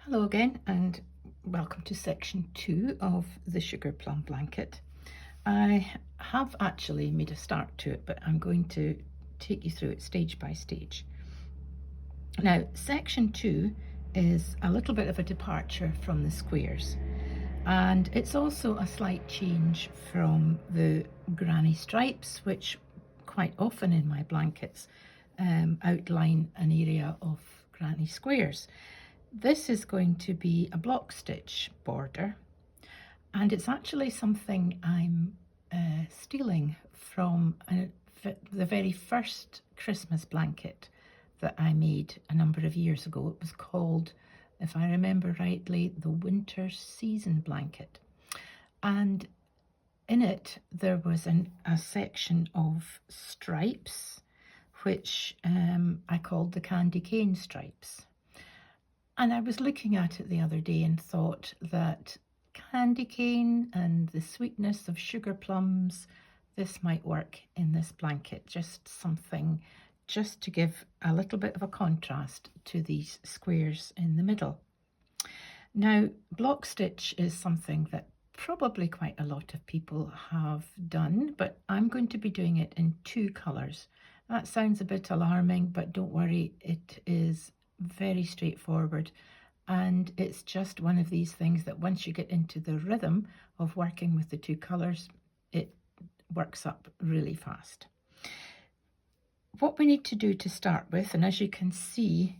Hello again and welcome to section 2 of the Sugar Plum Blanket. I have actually made a start to it, but I'm going to take you through it stage by stage. Now, section 2 is a little bit of a departure from the squares, and it's also a slight change from the granny stripes, which quite often in my blankets outline an area of granny squares. This is going to be a block stitch border, and it's actually something I'm stealing from the very first Christmas blanket that I made a number of years ago. It was called, if I remember rightly, the Winter Season Blanket, and in it there was a section of stripes which I called the candy cane stripes. And I was looking at it the other day and thought that candy cane and the sweetness of sugar plums, this might work in this blanket. Just something just to give a little bit of a contrast to these squares in the middle. Now, block stitch is something that probably quite a lot of people have done, but I'm going to be doing it in 2 colours. That sounds a bit alarming, but don't worry, it is very straightforward, and it's just one of these things that once you get into the rhythm of working with the 2 colours, it works up really fast. What we need to do to start with, and as you can see,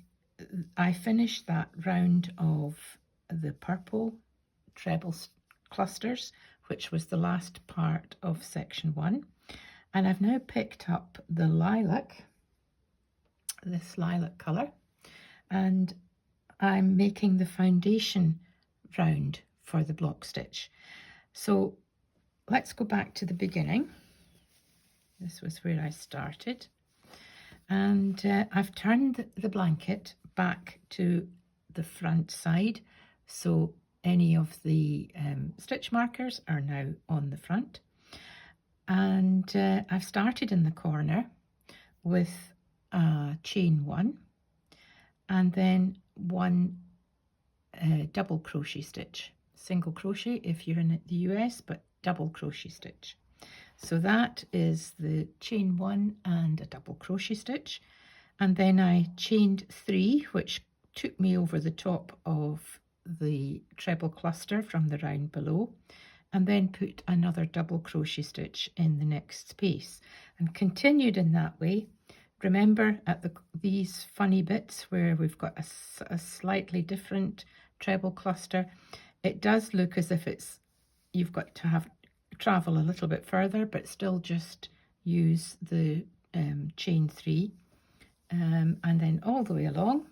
I finished that round of the purple treble clusters, which was the last part of section 1, and I've now picked up the lilac, this lilac colour, and I'm making the foundation round for the block stitch. So let's go back to the beginning. This was where I started, and I've turned the blanket back to the front side, so any of the stitch markers are now on the front, and I've started in the corner with a chain 1 and then 1 double crochet stitch, single crochet if you're in the US, but double crochet stitch. So that is the chain 1 and a double crochet stitch, and then I chained 3, which took me over the top of the treble cluster from the round below, and then put another double crochet stitch in the next space and continued in that way. Remember at these funny bits where we've got a slightly different treble cluster, it does look as if you've got to travel a little bit further, but still just use the chain 3 and then all the way along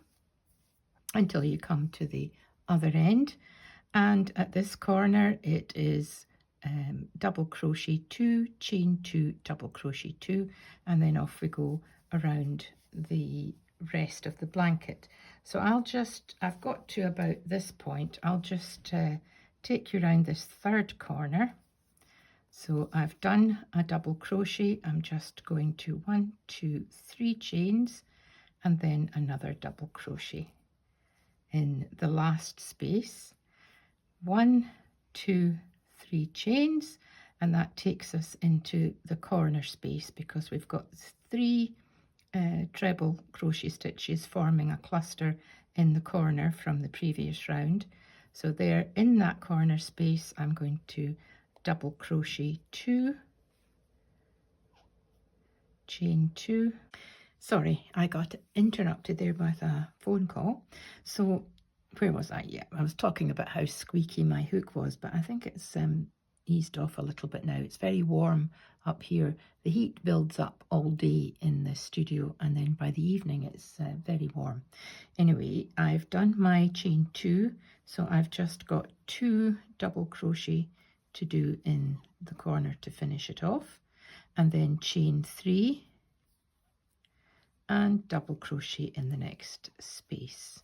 until you come to the other end. And at this corner it is double crochet 2, chain 2, double crochet 2, and then off we go around the rest of the blanket. So I've got to about this point, I'll just take you around this 3rd corner. So I've done a double crochet, I'm just going to 1, 2, 3 chains and then another double crochet in the last space. 1, 2, 3 chains, and that takes us into the corner space because we've got 3 treble crochet stitches forming a cluster in the corner from the previous round. So there in that corner space I'm going to double crochet 2, chain 2. Sorry, I got interrupted there with a phone call. So where was I? Yeah, I was talking about how squeaky my hook was, but I think it's eased off a little bit now. It's very warm up here. The heat builds up all day in the studio, and then by the evening it's very warm. Anyway, I've done my chain 2, so I've just got 2 double crochet to do in the corner to finish it off, and then chain 3 and double crochet in the next space.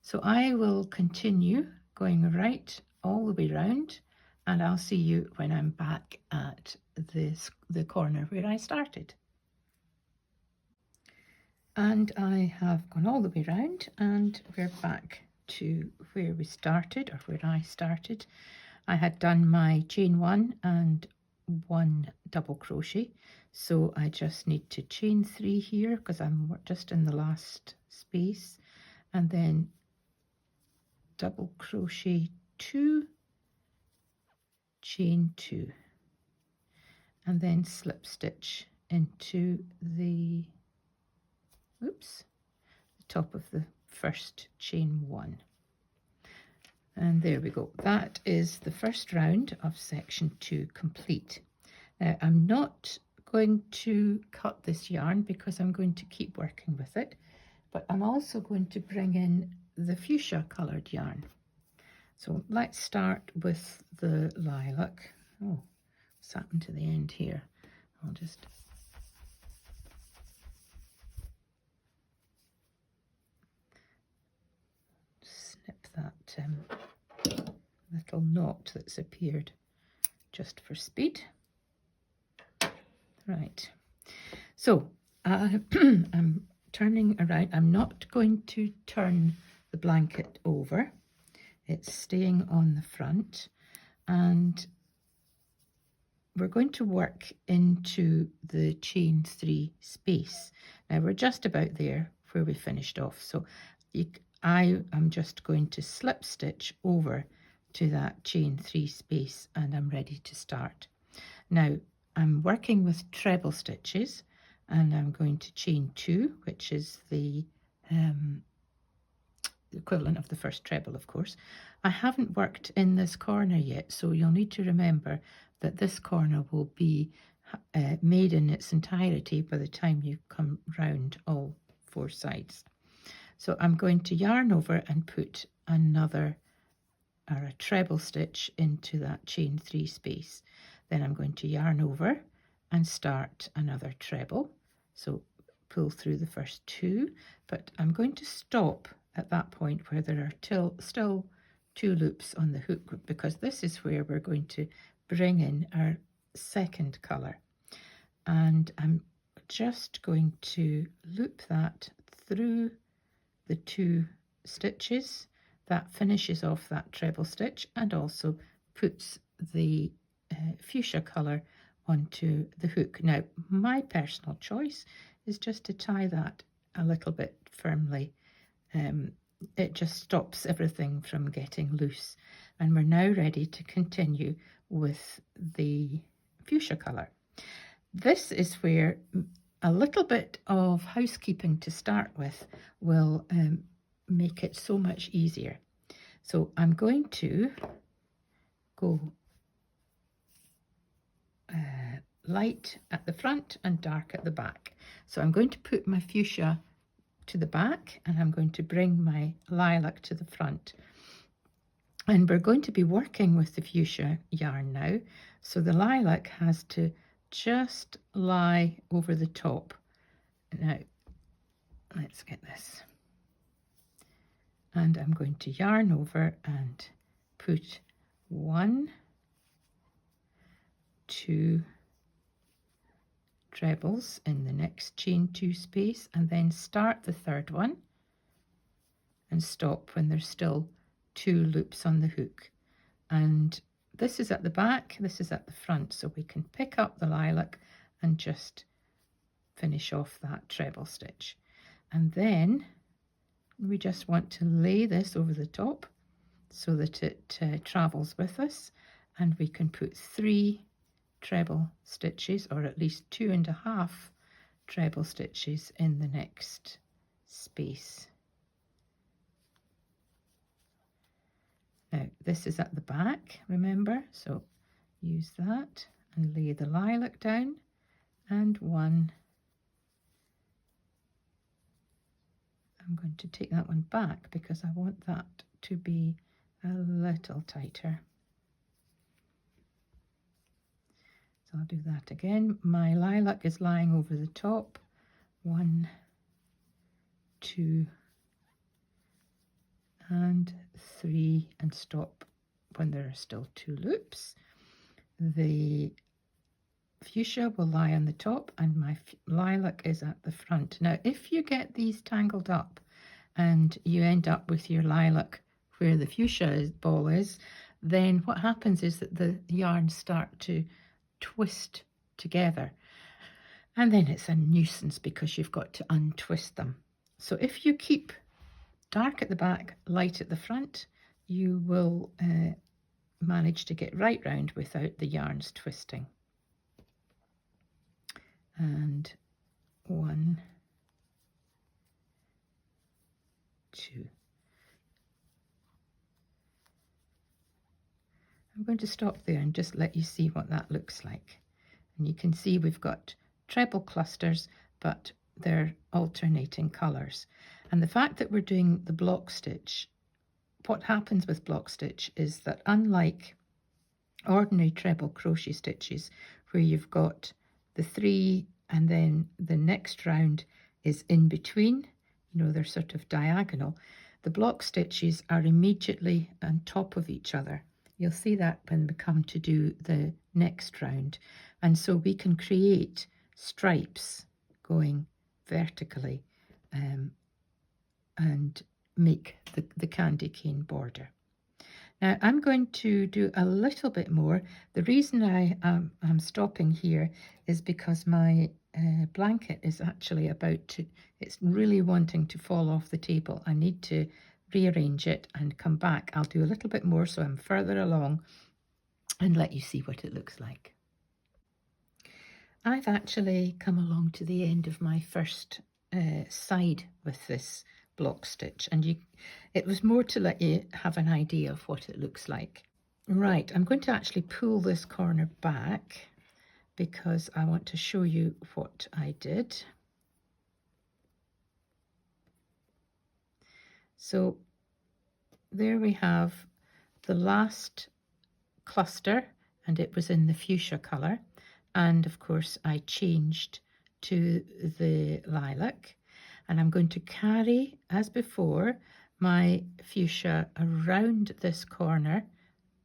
So I will continue going right all the way round, and I'll see you when I'm back at the corner where I started. And I have gone all the way round and we're back to where we started, or where I started. I had done my chain 1 and 1 double crochet, so I just need to chain 3 here because I'm just in the last space, and then double crochet 2, chain 2, and then slip stitch into the top of the first chain 1. And there we go. That is the first round of section 2 complete. Now I'm not going to cut this yarn because I'm going to keep working with it, but I'm also going to bring in the fuchsia coloured yarn. So let's start with the lilac. Oh, what's happened to the end here? I'll just snip that little knot that's appeared just for speed. Right, so I'm turning around. I'm not going to turn the blanket over. It's staying on the front, and we're going to work into the chain 3 space. Now we're just about there where we finished off, so I am just going to slip stitch over to that chain 3 space, and I'm ready to start. Now I'm working with treble stitches, and I'm going to chain 2, which is the equivalent of the first treble, of course. I haven't worked in this corner yet, so you'll need to remember that this corner will be made in its entirety by the time you come round all 4 sides. So I'm going to yarn over and put another, or a treble stitch, into that chain 3 space. Then I'm going to yarn over and start another treble. So pull through the first 2, but I'm going to stop at that point where there are still 2 loops on the hook, because this is where we're going to bring in our second colour. And I'm just going to loop that through the 2 stitches. That finishes off that treble stitch and also puts the fuchsia colour onto the hook. Now my personal choice is just to tie that a little bit firmly. It just stops everything from getting loose, and we're now ready to continue with the fuchsia colour. This is where a little bit of housekeeping to start with will make it so much easier. So I'm going to go light at the front and dark at the back. So I'm going to put my fuchsia to the back, and I'm going to bring my lilac to the front. And we're going to be working with the fuchsia yarn now, so the lilac has to just lie over the top. Now let's get this, and I'm going to yarn over and put 1, 2 trebles in the next chain 2 space, and then start the third one and stop when there's still 2 loops on the hook. And this is at the back, this is at the front, so we can pick up the lilac and just finish off that treble stitch. And then we just want to lay this over the top so that it travels with us, and we can put 3 treble stitches, or at least 2.5 treble stitches in the next space. Now this is at the back, remember, so use that and lay the lilac down, and 1. I'm going to take that one back because I want that to be a little tighter. So I'll do that again. My lilac is lying over the top. 1, 2, and 3, and stop when there are still 2 loops. The fuchsia will lie on the top, and my lilac is at the front. Now if you get these tangled up, and you end up with your lilac where the fuchsia ball is, then what happens is that the yarns start to twist together. And then it's a nuisance because you've got to untwist them. So if you keep dark at the back, light at the front, you will manage to get right round without the yarns twisting. And 1, 2. I'm going to stop there and just let you see what that looks like. And you can see we've got treble clusters, but they're alternating colours. And the fact that we're doing the block stitch, what happens with block stitch is that unlike ordinary treble crochet stitches where you've got the 3 and then the next round is in between, you know, they're sort of diagonal, the block stitches are immediately on top of each other. You'll see that when we come to do the next round. And so we can create stripes going vertically and make the candy cane border. Now I'm going to do a little bit more. The reason I'm stopping here is because my blanket is actually about to, it's really wanting to fall off the table. I need to rearrange it and come back. I'll do a little bit more so I'm further along and let you see what it looks like. I've actually come along to the end of my first side with this block stitch, and it was more to let you have an idea of what it looks like. Right, I'm going to actually pull this corner back because I want to show you what I did. So there we have the last cluster, and it was in the fuchsia colour, and of course I changed to the lilac, and I'm going to carry, as before, my fuchsia around this corner.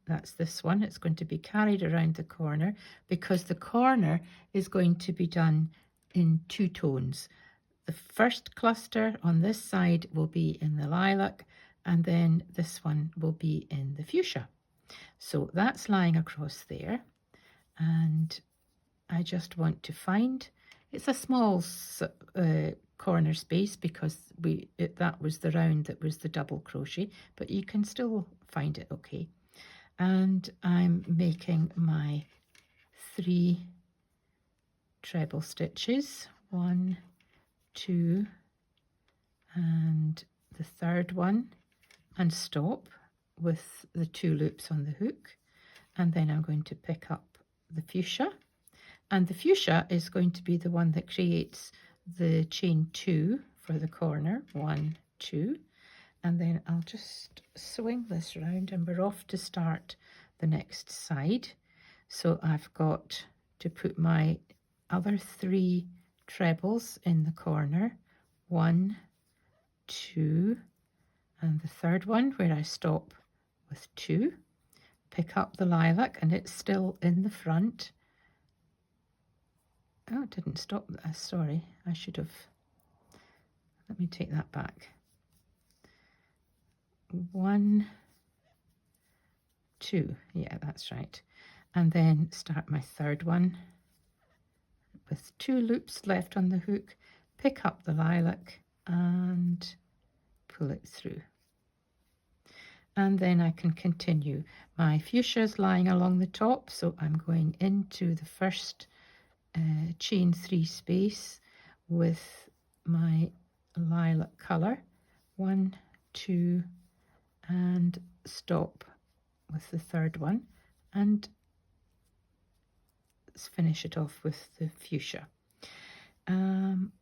That's this one. It's going to be carried around the corner because the corner is going to be done in 2 tones. The first cluster on this side will be in the lilac, and then this one will be in the fuchsia. So that's lying across there, and I just want to find, it's a small corner space because that was the round that was the double crochet, but you can still find it okay. And I'm making my 3 treble stitches, 1, 2, and the third one, and stop with the 2 loops on the hook. And then I'm going to pick up the fuchsia, and the fuchsia is going to be the one that creates the chain 2 for the corner, 1, 2, and then I'll just swing this round and we're off to start the next side. So I've got to put my other 3 trebles in the corner, 1, 2, and the third one where I stop with 2, pick up the lilac, and it's still in the front. Oh, it didn't stop. Sorry, I should have. Let me take that back. 1, 2, yeah, that's right. And then start my third one with 2 loops left on the hook, pick up the lilac and pull it through. And then I can continue. My fuchsia is lying along the top, so I'm going into the first chain 3 space with my lilac colour, 1, 2, and stop with the third one, and let's finish it off with the fuchsia. And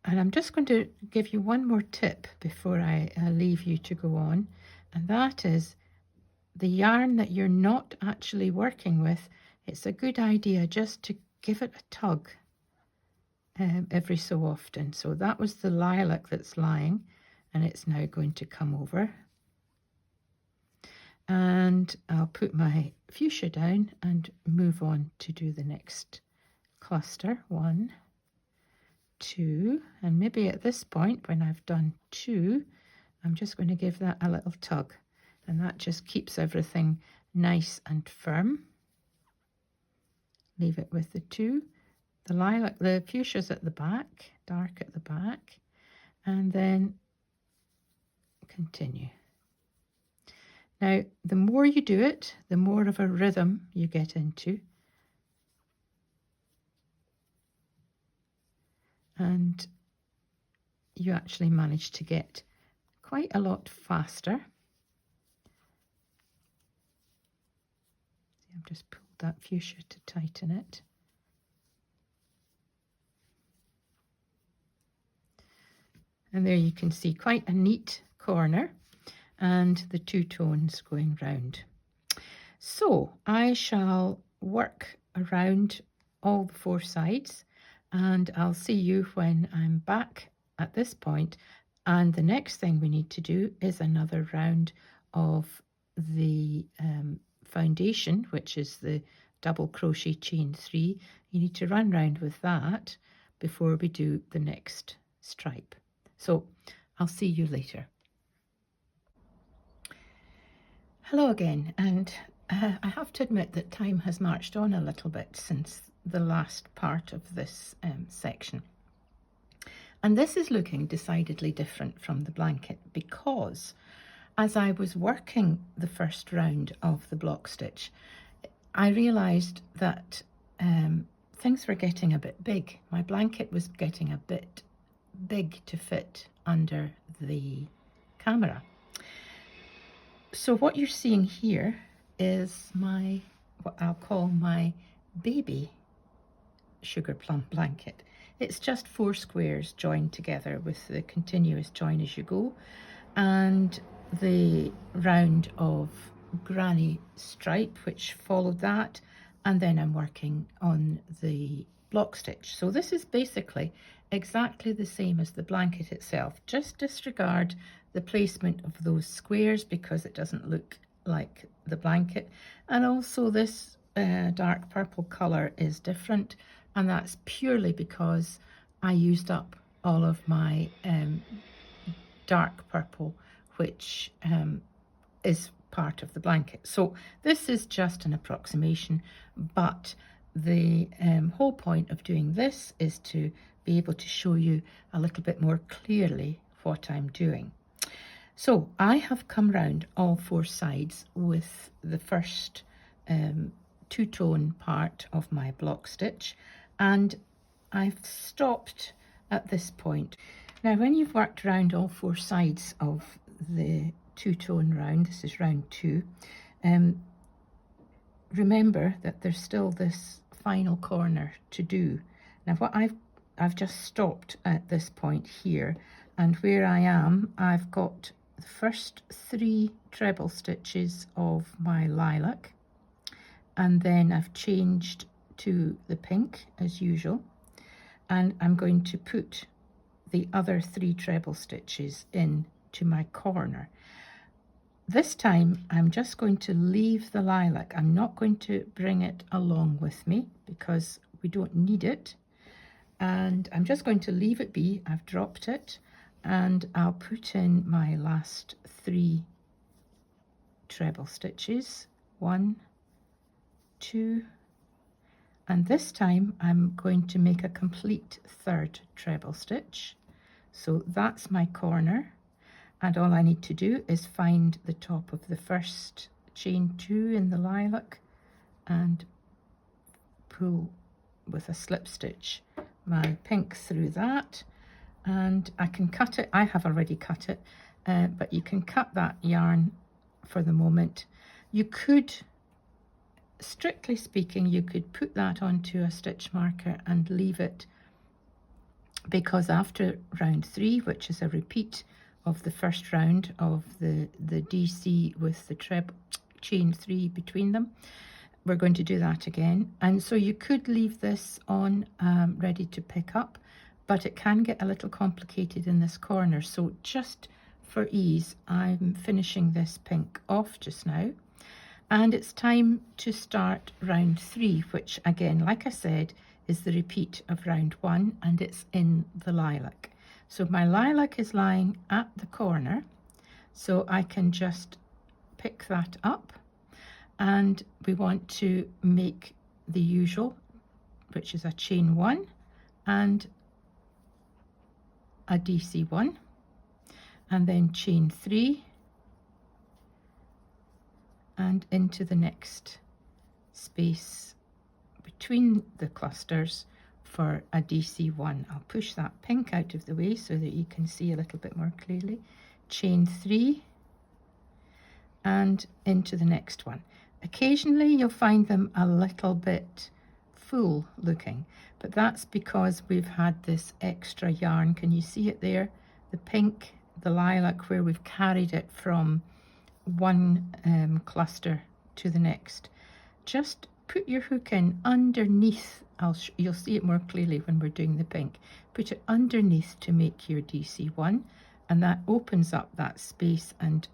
I'm just going to give you one more tip before I leave you to go on, and that is the yarn that you're not actually working with, it's a good idea just to give it a tug every so often. So that was the lilac that's lying, and it's now going to come over. And I'll put my fuchsia down and move on to do the next cluster, 1, 2, and maybe at this point when I've done 2, I'm just going to give that a little tug, and that just keeps everything nice and firm. Leave it with the two. The lilac, the fuchsia's at the back, dark at the back, and then continue. Now, the more you do it, the more of a rhythm you get into. And you actually manage to get quite a lot faster. I've just pulled that fuchsia to tighten it. And there you can see quite a neat corner and the two tones going round. So I shall work around all the four sides, and I'll see you when I'm back at this point. And the next thing we need to do is another round of the foundation, which is the double crochet chain 3. You need to run round with that before we do the next stripe. So I'll see you later. Hello again, and I have to admit that time has marched on a little bit since the last part of this section. And this is looking decidedly different from the blanket, because as I was working the first round of the block stitch, I realised that things were getting a bit big. My blanket was getting a bit big to fit under the camera. So what you're seeing here is what I'll call my baby Sugar Plum blanket. It's just 4 squares joined together with the continuous join as you go, and the round of granny stripe which followed that, and then I'm working on the block stitch. So this is basically exactly the same as the blanket itself. Just disregard the placement of those squares because it doesn't look like the blanket, and also this dark purple color is different, and that's purely because I used up all of my dark purple, which is part of the blanket. So this is just an approximation, but the whole point of doing this is to be able to show you a little bit more clearly what I'm doing. So I have come round all 4 sides with the first two-tone part of my block stitch, and I've stopped at this point. Now when you've worked around all 4 sides of the two-tone round, this is round 2, remember that there's still this final corner to do. Now what I've just stopped at this point here, and where I am, I've got the first 3 treble stitches of my lilac, and then I've changed to the pink as usual, and I'm going to put the other 3 treble stitches in to my corner. This time I'm just going to leave the lilac. I'm not going to bring it along with me because we don't need it, and I'm just going to leave it be. I've dropped it, and I'll put in my last 3 treble stitches, 1, 2, and this time I'm going to make a complete 3rd treble stitch. So that's my corner, and all I need to do is find the top of the first chain 2 in the lilac and pull with a slip stitch my pink through that, and I can cut it. I have already cut it, but you can cut that yarn for the moment. You could, strictly speaking, you could put that onto a stitch marker and leave it, because after round 3, which is a repeat of the first round of the DC with the treble chain 3 between them, we're going to do that again. And so you could leave this on ready to pick up, but it can get a little complicated in this corner. So just for ease, I'm finishing this pink off just now, and it's time to start round 3, which again, like I said, is the repeat of round 1, and it's in the lilac. So my lilac is lying at the corner, So I can just pick that up, and we want to make the usual, which is a chain 1 and a DC1, and then chain 3 and into the next space between the clusters for a DC1. I'll push that pink out of the way so that you can see a little bit more clearly. Chain 3 and into the next one. Occasionally you'll find them a little bit full looking, but that's because we've had this extra yarn. Can you see it there? The pink, the lilac, where we've carried it from one cluster to the next. Just put your hook in underneath. You'll see it more clearly when we're doing the pink. Put it underneath to make your DC1, and that opens up that space and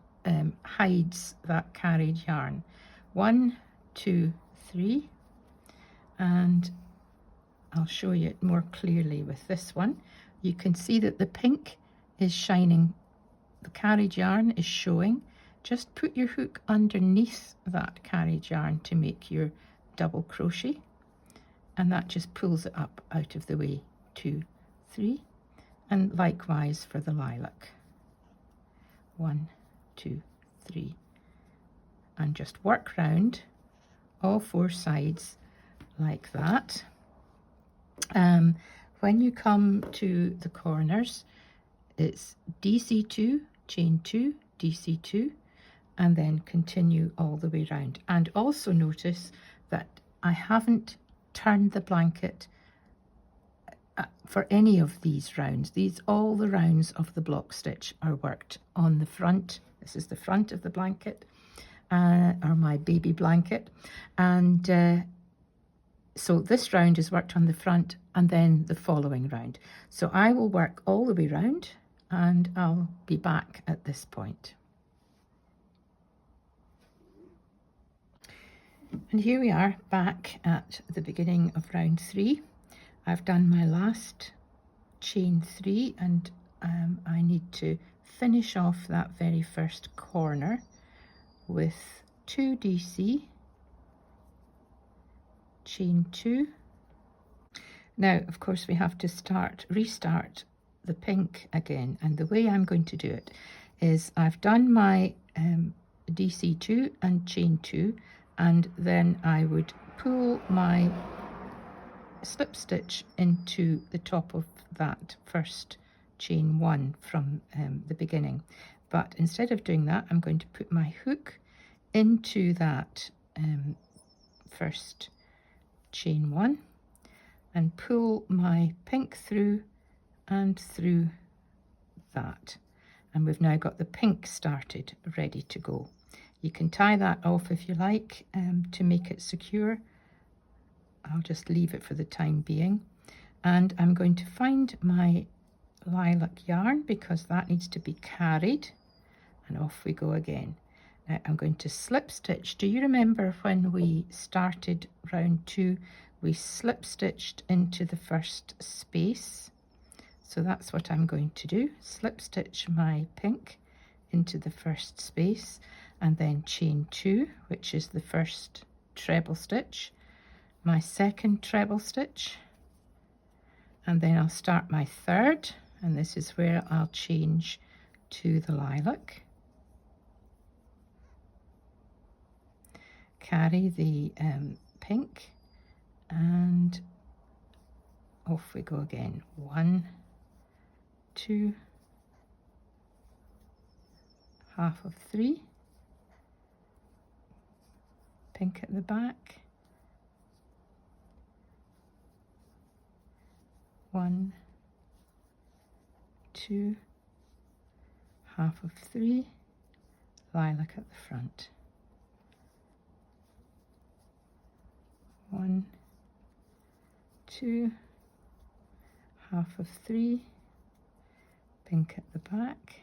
hides that carried yarn. 1, 2, 3, and I'll show you it more clearly with this one. You can see that the pink is shining, the carried yarn is showing. Just put your hook underneath that carried yarn to make your double crochet, and that just pulls it up out of the way. 2, 3, and likewise for the lilac. 1, 2, 3, and just work round all 4 sides like that. When you come to the corners, it's DC2, chain 2, DC2, and then continue all the way round. And also notice that I haven't turned the blanket for any of these rounds. All the rounds of the block stitch are worked on the front. This is the front of the blanket, or my baby blanket, and so this round is worked on the front, and then the following round. So I will work all the way round, and I'll be back at this point. And here we are back at the beginning of round 3. I've done my last chain 3, and I need to finish off that very first corner with 2 DC, chain 2. Now, of course, we have to restart the pink again, and the way I'm going to do it is I've done my DC2 and chain 2, and then I would pull my slip stitch into the top of that first chain 1 from the beginning. But instead of doing that, I'm going to put my hook into that first chain 1 and pull my pink through and through that, and we've now got the pink started, ready to go. You can tie that off if you like to make it secure. I'll just leave it for the time being, and I'm going to find my lilac yarn because that needs to be carried, and off we go again. Now I'm going to slip stitch. Do you remember when we started round 2, we slip stitched into the first space? So that's what I'm going to do. Slip stitch my pink into the first space, and then chain 2, which is the first treble stitch, my second treble stitch, and then I'll start my third, and this is where I'll change to the lilac, carry the pink, and off we go again. 1, 2, half of 3, pink at the back, 1, 2, half of 3, lilac at the front, 1, 2, half of 3, pink at the back,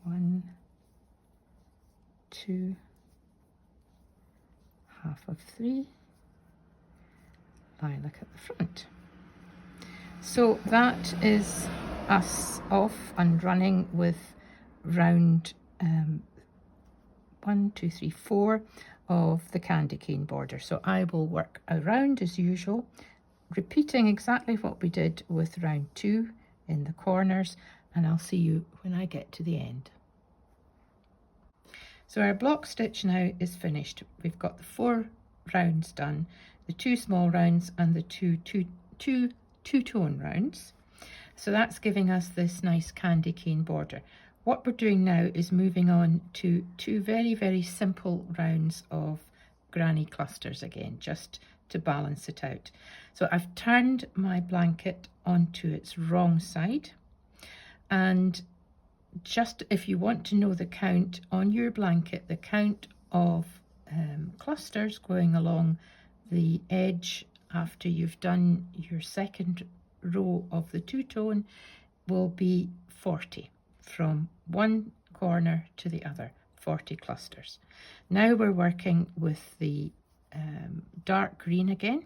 1, 2, half of 3, lilac at the front. So that is us off and running with round 1, 2, 3, 4 of the candy cane border. So I will work around as usual, repeating exactly what we did with round 2 in the corners, and I'll see you when I get to the end. So our block stitch now is finished. We've got the 4 rounds done, the 2 small rounds and the two two-tone rounds. So that's giving us this nice candy cane border. What we're doing now is moving on to 2 very, very simple rounds of granny clusters again, just to balance it out. So I've turned my blanket onto its wrong side, and just if you want to know the count on your blanket, the count of clusters going along the edge after you've done your second row of the two-tone will be 40 from one corner to the other, 40 clusters. Now we're working with the dark green again,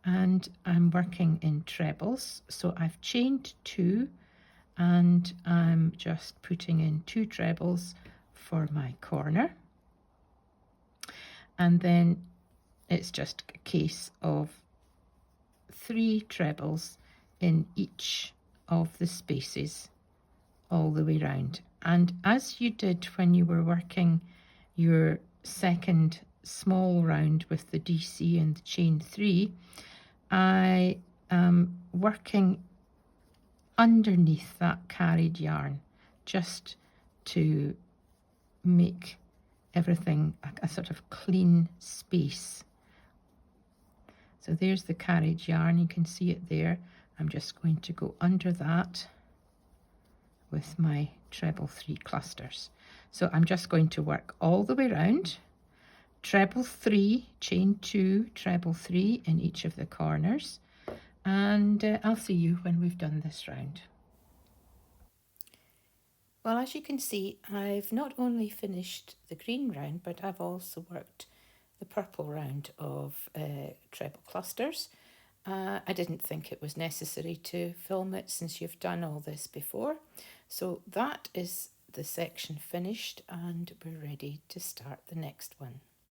and I'm working in trebles. So I've chained 2 and I'm just putting in 2 trebles for my corner, and then it's just a case of 3 trebles in each of the spaces all the way round. And as you did when you were working your second small round with the DC and the chain 3, I am working underneath that carried yarn just to make everything a sort of clean space. So there's the carriage yarn, you can see it there. I'm just going to go under that with my treble 3 clusters. So I'm just going to work all the way round, treble 3, chain 2, treble 3 in each of the corners, and I'll see you when we've done this round. Well, as you can see, I've not only finished the green round, but I've also worked the purple round of treble clusters. I didn't think it was necessary to film it since you've done all this before. So that is the section finished, and we're ready to start the next one.